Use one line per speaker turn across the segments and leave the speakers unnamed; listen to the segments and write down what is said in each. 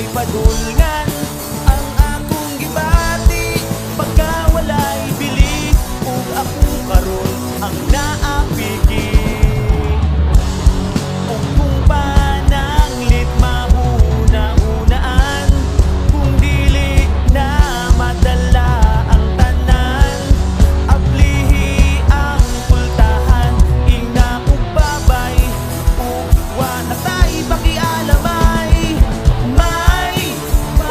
may padulngan ang akong gibati. Pagka walay bili ug ako karon ang naapiki. Ug kung pananglit mahuna-hunaan, kung dili na madala ang tanan, ablihi ang pultahan, ingna ug babay ug wa na tay pakialamay. May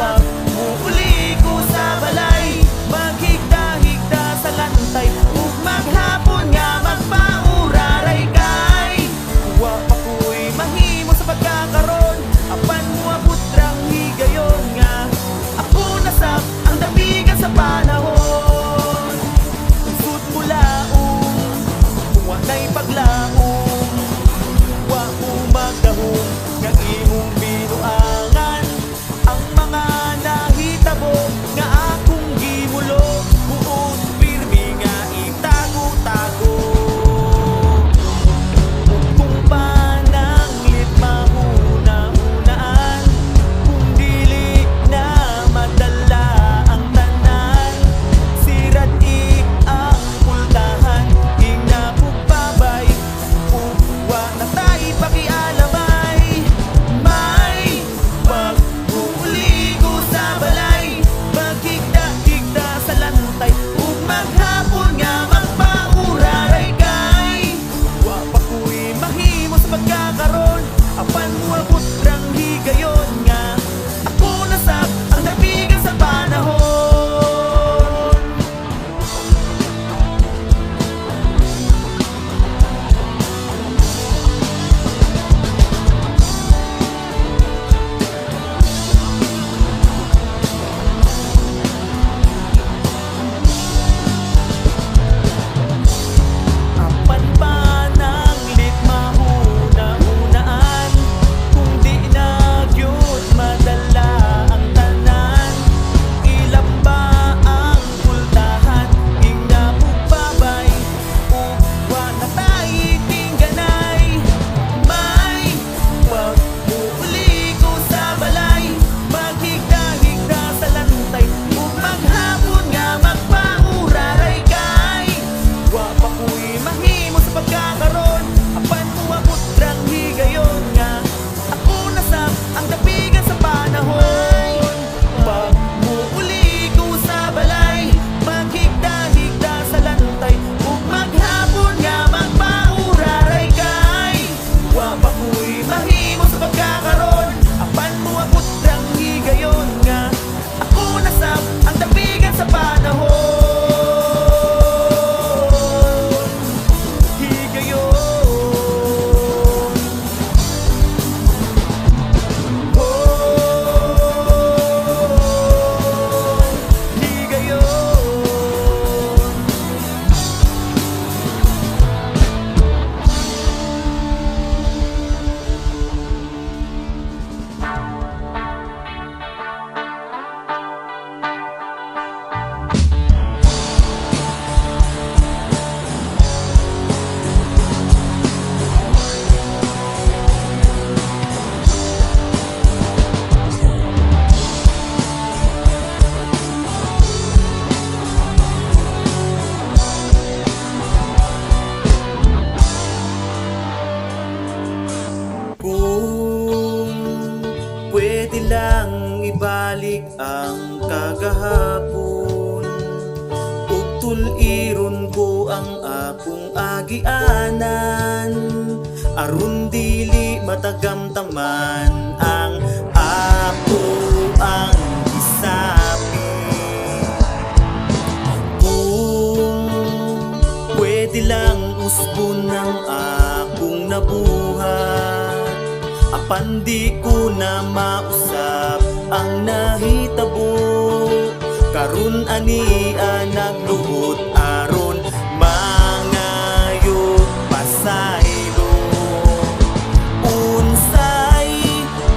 pagmuli ko sa balay, maghigda-higda sa lantay ug maghapon nga magpauraray kay wa pa ko'y mahimo sa pagkakaroon. Apan mo abot rang higayon nga ako nasab ang dabigan sa panahon. Sud mo laong kung wa na'y paglaom, wa mo magdahom nga imong binuangan ang mga nahitabo nga akong gimulo. Buot pirmi nga itago-tago. Ug kung pananglit mahuna-hunaan, kung dili na madala ang tanan, sirad-ik ang pultahan, ingna ug babay ug wa na tay pakialamay. May pagmuli ko sa balay, maghigda-higda sa lantay ug maghapon nga magpauraray kay wa pa ko'y mahimo sa pagkakaroon. Apan mo abot rang higayon nga ako nasab ang dabigan sa panahon. Apan pananglit mahuna-hunaan, kung di na gyud madala ang tanan, ilamba ang pultahan, ingna ug babay ug wa na tay tingganay. May pagmuli ko sa balay, maghigda-higda sa lantay ug maghapon nga magpauraray kay wa pa ko'y mahimo sa pagkakaroon. Apan mo abot rang higayon nga ako nasab ang dabigan sa panahon. Pagmuli ko sa balay, maghigda-higda sa lantay ug maghapon nga magpauraray kay wa pa ko'y mahimo sa pagkakaroon. Apan mo abot rang higayon nga ako nasab ang dabigan sa panahon. Higayon, oh, higayon. Kung pwede lang ibalik ang kagahapon, ug tuliron ko ang akong agianan, aron dili matagamtaman ang ako ang isapi. Kung pwede lang usbon ang akong nabuhat, apan di ko na mausap ang nahitabo, karon ania nagluhot aron mangayog pasaylo. Unsay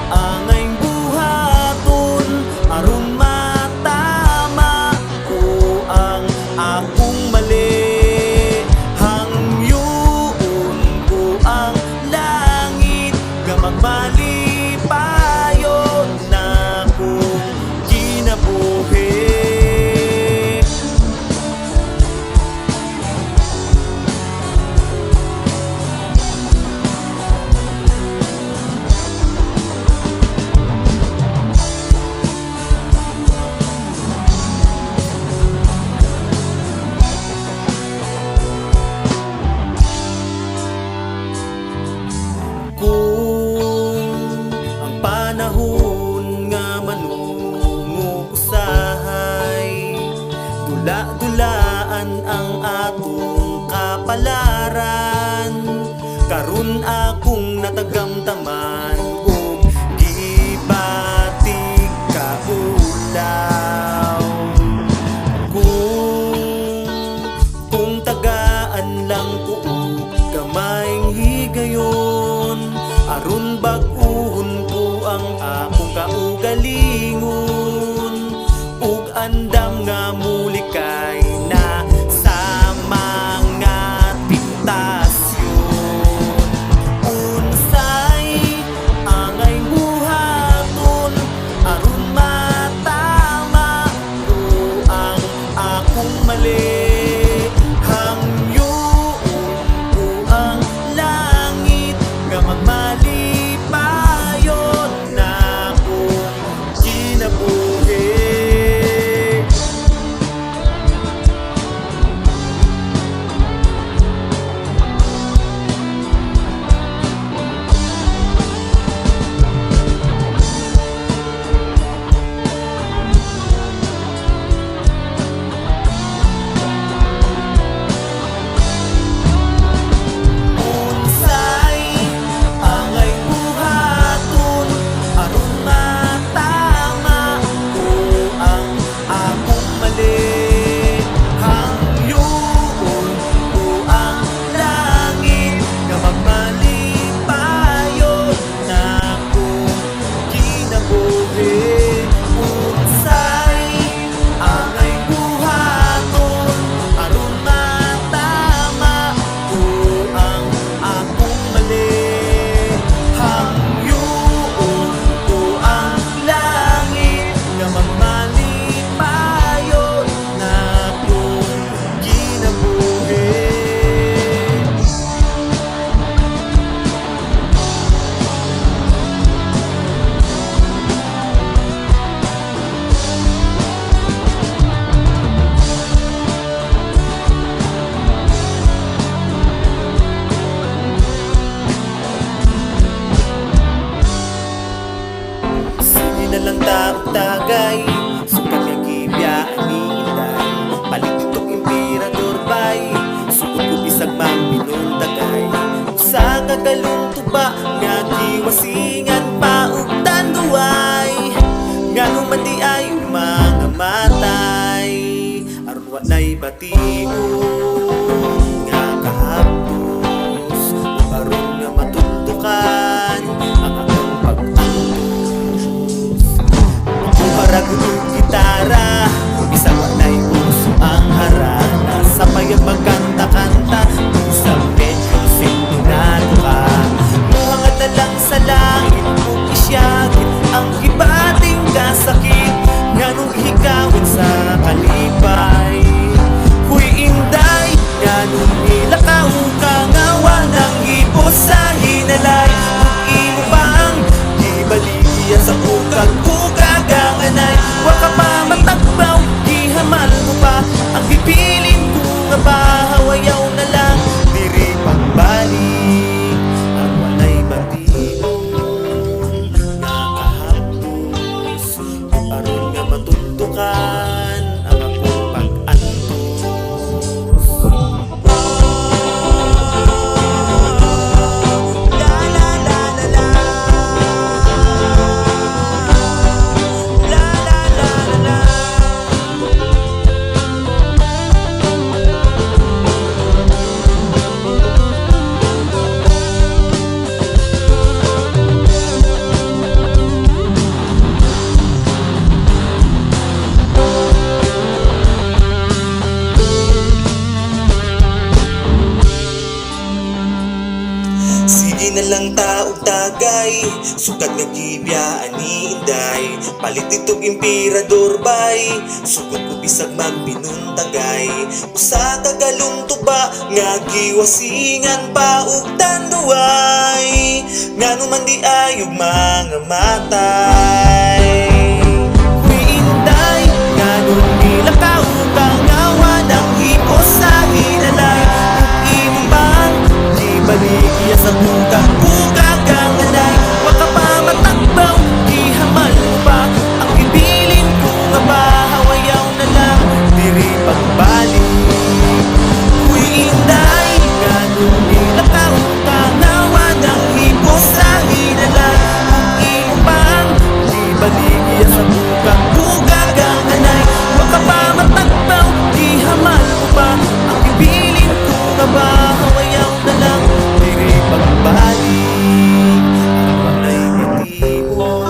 angay buhaton aron matama ko ang akong mali, hangyuon ko ang langit nga magmalipayon na akong kaugalingon ug andam nga mulikay na sa mga tentasyon. Unsay angay buhaton aron matama ko ang akong mali. Hangyoon ko ang langit nga magmalipayon na akong kinabuhi. Unsay angay buhaton aron matama ko ang akong mali. Hangyoon ko ang langit nga magmalipayon na akong kinabuhi. Unsay angay buhaton aron matama ko ang akong mali. Hangyoon ko ang langit nga magmalipayon na akong kinabuhi. Sige na lang taong tagay, sukat nga gibiyaan ni Inday. Palit itong emperador bay, sukot ko bisag mamilong tagay. Sa kagalong tuba nga giwasingan pa ug tanduay, nga nung mandi ay mga matay. Aron wa na'y bation nga kahapos, ug aron nga matuntukan ang akong pag-antos. Buharag yung gitara, bisag wa na'y uso ang harana. Sa payag magkanta-kanta, sa medyo sintinado ka. Muhangad na lang sa langit, kung isyagit ang gibating kasakit, nga nung ihigawin sa kalipay. Huy Inday, nga nung ilakaw ka nga walang hipos sa hinalay. Kung imo bang gibaligya sa ukag-ukag ang anay, wa ka pa matagbaw, gihamal mo pa ang pipilin ko nga bahawayaw na lang. Diri pagbalik ang walay bation nga kahapos, aron nga matuntukan ang akong pag-antos. La la la la la, la la la la la. Sige na lang taog tagay, sukat nga gibiyaan ni Inday. Palit itong emperador bay, sukot ko bisag magpinuntagay. Usa kagalong tuba nga giwasingan pa ug tanduay, nga numan di ayog mga matay. Huy Inday, nga nung nilakaw ka nga walang hipos sa hinalay. Kung imo bang gibaligya sa bukag-bukag ang anay, wa ka pa matagbaw, gihamal mo pa ang gibilin ko nga bahawayaw na lang. Diri pagbalik, huy Inday, nga nung nilakaw ka nga walang hipos sa hinalay. Kung imo bang gibaligya sa bukag-bukag ang anay, wa ka pa matagbaw, gihamal mo pa ang gibilin ko nga bahawayaw na lang. Diri pagbalik ang walay motibo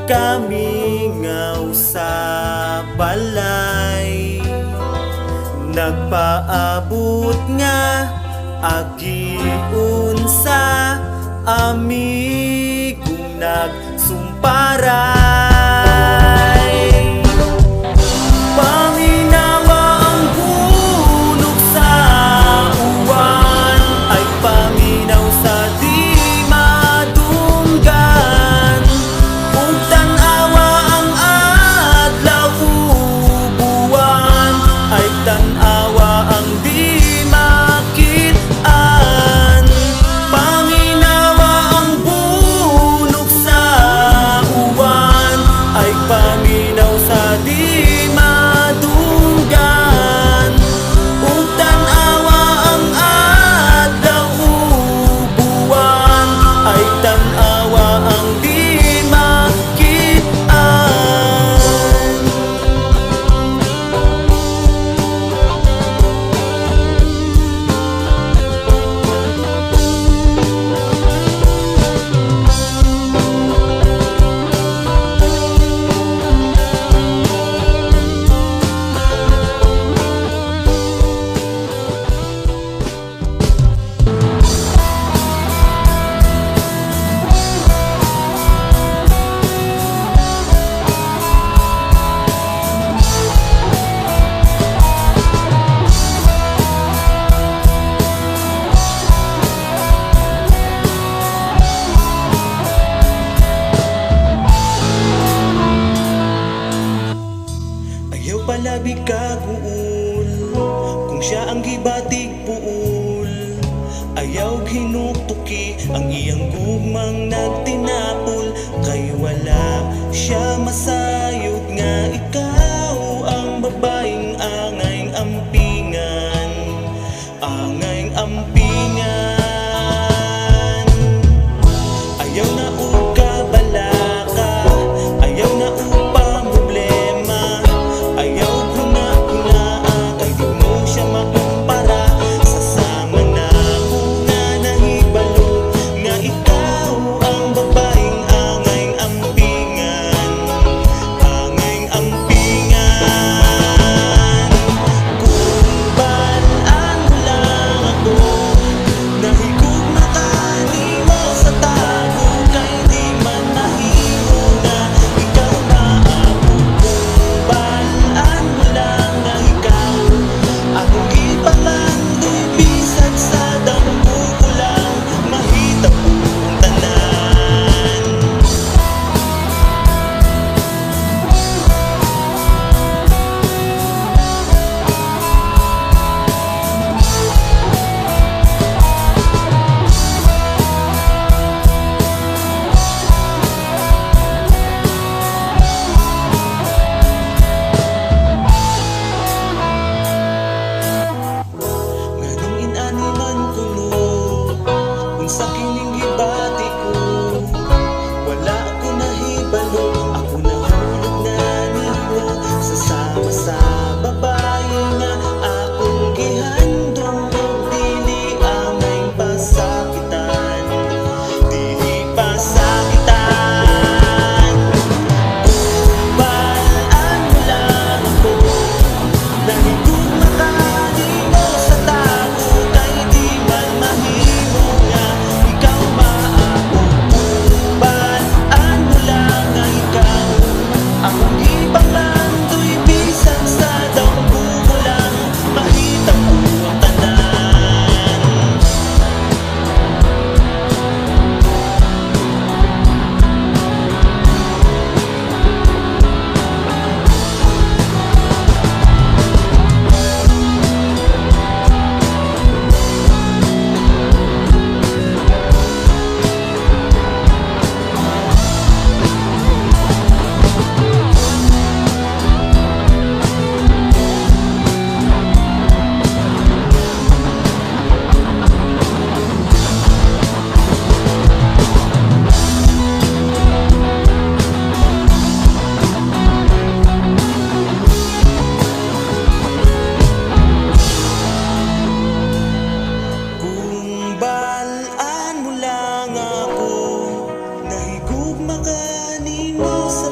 kamingaw sa balay, nagpaabot nga agiun sa amigong nagsumparay. Paminawa ang hulog sa uwan, ay paminaw sa di madunggan. Ug tan-awa ang adlaw buwan, ay tan-awa ang di makit-an. Paminawa ang hulog sa uwan, ay paminaw sa di madunggan. Ug tan-awa ang adlaw buwan, ay tan-awa ang di makit-an. Ayaw palabig kaguul, kung siya ang gibatig puul. Ayaw hinuktuki ang iyang gugmang nagtinapol. Kay wala siya masayod nga ikaw ang babaeng angayng ampingan, angayng ampingan. Ayaw na ukabalaka, ayaw na upamroblema, ayaw guna-guna, kay di mo siya makumpara. Sasama na ako nga nahibalo, nga ikaw ang babaeng angayng ampingan, angayng ampingan. Kung balaan mo lang ako, nahigug na kanimo sa tago, kay di man mahimo na ikaw na ako. Kung balaan mo lang na ikaw akong gipalandoy, bisag sa damgo ko lang mahita po ang tanan. Nganong inani man kuno, unsa kining gibati ko, wala ako nahibalo, ako nahulog na nimo. Sasama sa babae nga akong gihandom, ug dili angayng pasakitan, dili pasakitan. Kung balaan mo lang ako, nahigug na kanimo sa tago, kay di man mahimo nga ikaw maako. Kung balaan mo lang nga ikaw akong ipanglandoy, bisag sa damgo ko lang mahita mo ang tanan. Kung balaan mo lang ako, nahigugma kanimo sa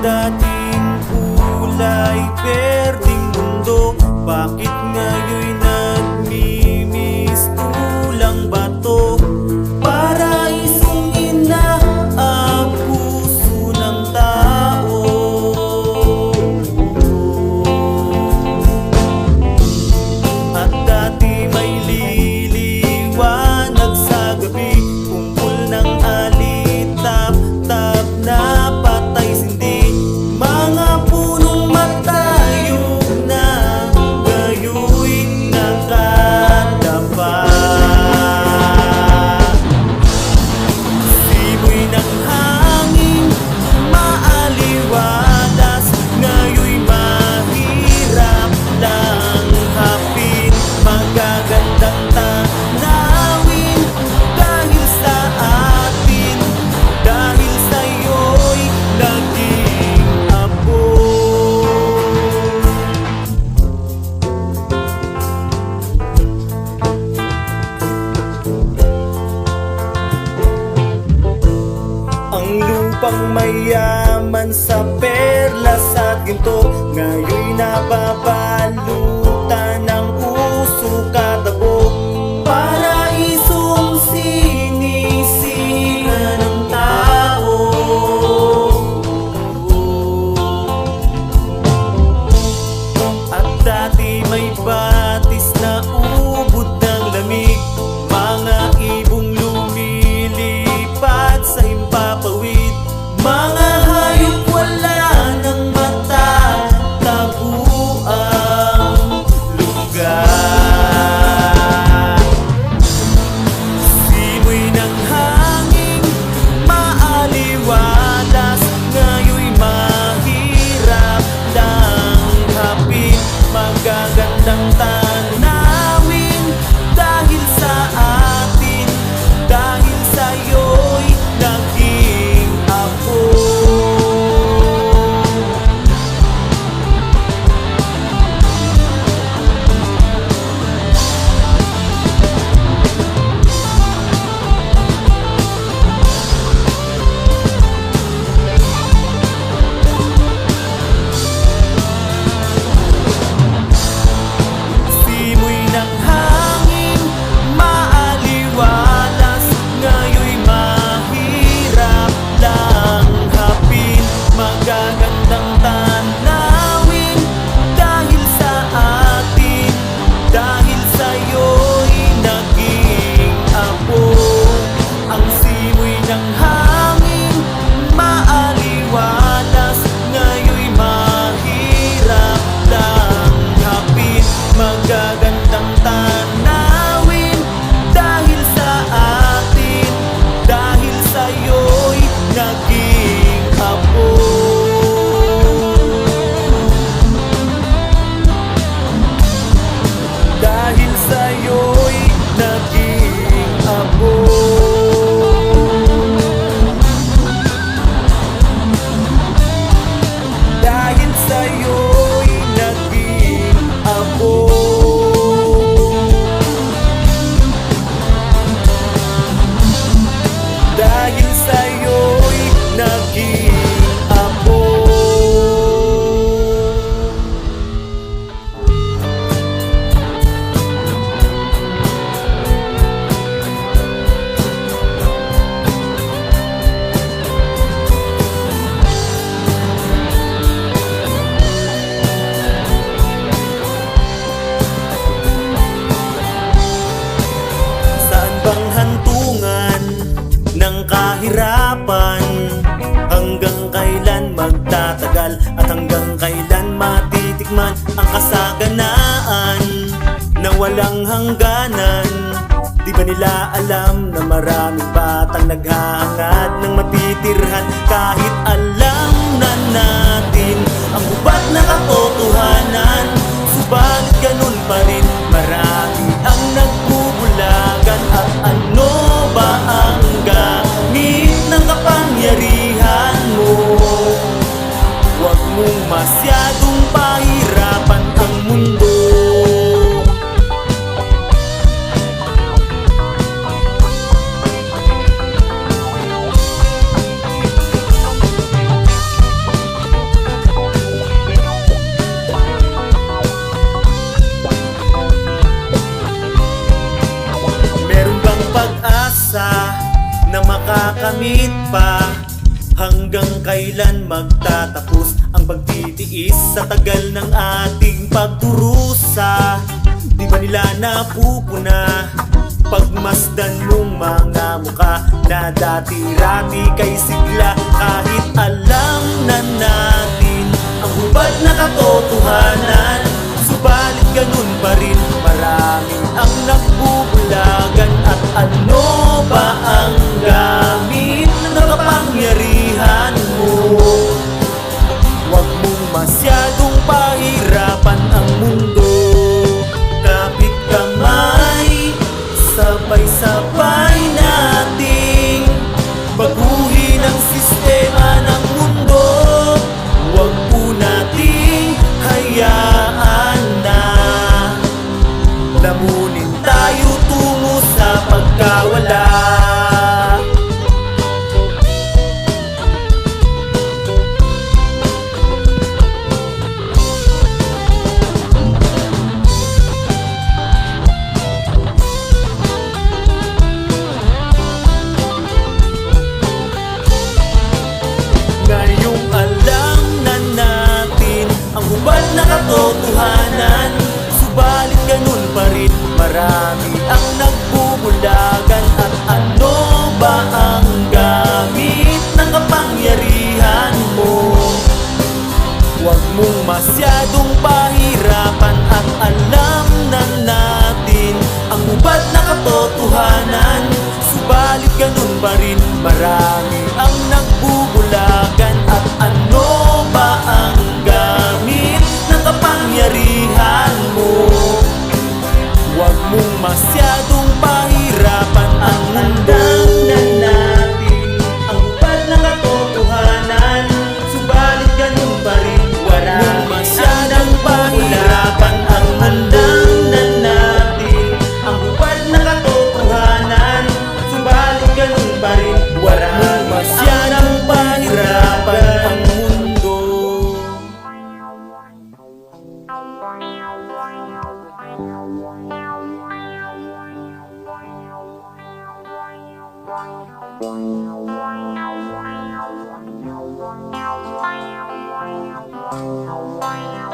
dating kulay berdeng mundo, bakit ngayon'y nagmimistulang bato? Paraisong inaap puso ng tao. At dati may liliwanag sa gabi, kumpul ng alitap-tap na patay sindi, mga punong matayog na gayo'y nakadapa. Simoy ng hangin maaliwalas, ngayo'y mahirap lang hapin, magagandang tanawin dahil sa atin, dahil sa'yo'y naging apoy. Ang lupang mayaman sa perlas at ginto, ngayon'y nababalutan ng usok at dabo. Paraisong sinisihan ng tao. At dati may batis na ubod ng lamig, mga ibong lumilipad sa himpapawid, mga hayop wala ng mata, tabu ang lugar. Simoy ng hangin maaliwalas, ngayo'y mahirap lang hapin, magagandang tanawin dahil sa atin, dahil sa'yo'y naging apoy. Simoy ng hangin maaliwalas, ngayo'y mahirap lang hapin, magagandang tanawin dahil sa atin, dahil sa'yo'y naging apoy. Ang simoy ng hangin maaliwalas, ngayon'y mahirap lang hapin, magagandang tanawin dahil sa atin, dahil sa'yo'y naging apoy. Dahil sa'yo'y naging apoy. Dahil sa'yo'y naging apoy. Dahil sa'yo'y naging apoy. Saan bang hantungan ng kahirapan? Hanggang kailan magtatagal at hanggang kailan matitikman ang kasaganaan na walang hangganan? Di ba nila alam na maraming batang naghahangad ng matitirhan, kahit alam na natin ang hubad na katotohanan? Subalit ganun pa rin, marami ang nagbubulagan. At ano ba ang gamit ng kapangyarihan mo? Huwag mong masyadong pahirapan ang mundo. pa? Hanggang kailan magtatapos ang pagtitiis sa tagal ng ating pagdurusa? Di ba nila napupuna pagmasdan mong mga muka na dati-rati kay sigla? Kahit alam na natin ang hubad na katotohanan, subalit ganun pa rin maraming ang nagbubulagan. At ano ba ang gamit ng kapangyarihan mo? Huwag mong masyadong pahirapan ang mundo. Kapit kamay, sabay-sabay nating baguhin ang sistema ng mundo. Huwag po nating hayaan na lamunin tayo tungo sa pagkawala. Ngayong alam na natin ang hubad na katotohanan, subalit ganun pa rin marami ang nagbubulagan. At ano ba ang gamit ng kapangyarihan mo? Huwag mong masyadong pahirapan at alam na natin ang hubad na katotohanan, subalit ganun pa rin marami ang nagbubulagan. At ano ba ang gamit ng kapangyarihan mo? Huwag mong masyadong pahirapan ang alam na natin ang hubad na katotohanan, subalit ganun pa rin marami masyadong pahirapan ang alam na natin ang hubad na katotohanan, subalit ganun pa rin marami masyadong pahirapan ang mundo.
Wow.